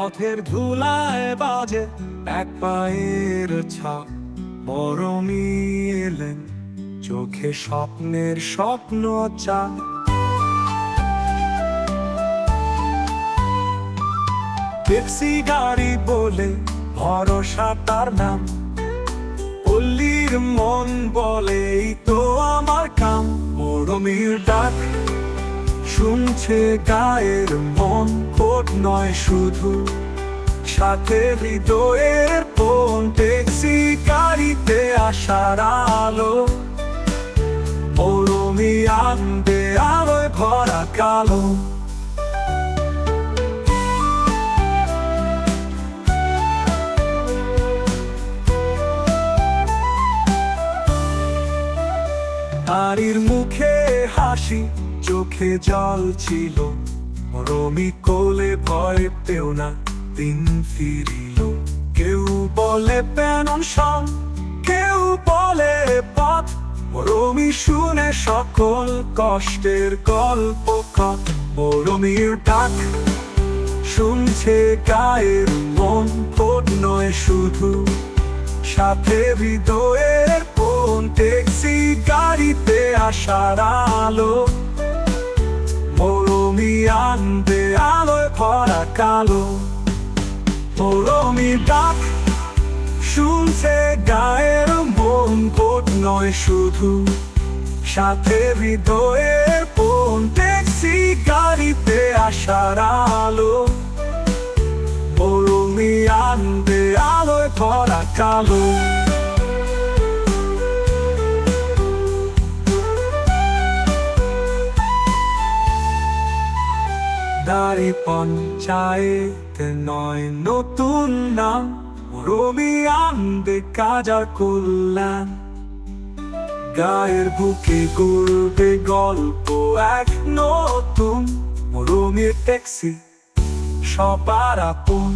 পথের ধুলায় বাজে এক পায়ের ছাপ, মরমী এলেন চোখে স্বপ্নের স্বপ্ন চাপ। ট্যাক্সি গাড়ি বলে ভরসা তার নাম, পল্লীর মন বলে এই তো আমার কাম। মরমীর ডাক শুনছে গায়ের মন, ভোট নয় শুধু সাথে হৃদয়ের ফোন। ট্যাক্সি গাড়িতে আসার আলো, মরমী আনবে আলোয় ভরা কালো। নারীর মুখে হাসি, চোখে জল ছিল, মরমী কোলে ভয় পেও না, দিন ফিরিল। কেউ বলে পেনশন, কেউ বলে পথ, মরমী শুনে সকল কষ্টের গল্প কত। মরমীর ডাক শুনছে গায়ের মন, ভোট নয় শুধু সাথে হৃদয়ের ফোন। ট্যাক্সি গাড়িতে আসার আলো, মরমী আনবে আলোয় ভরা কালো। মরমী ডাক শুনছে গায়ের মন, ভোট নয় শুধু সাথে হৃদয়ের ফোন। ট্যাক্সি গাড়িতে আসার আলো, মরমী আনবে আলোয় ভরা কালো। দাঁড়ি পঞ্চায়েতে নয় নতুন নাম, মরমী আনবে কাজ আর কল্যাণ। গায়ের বুকে গড়বে গল্প এক নতুন, মরমীর ট্যাক্সি সবার আপন।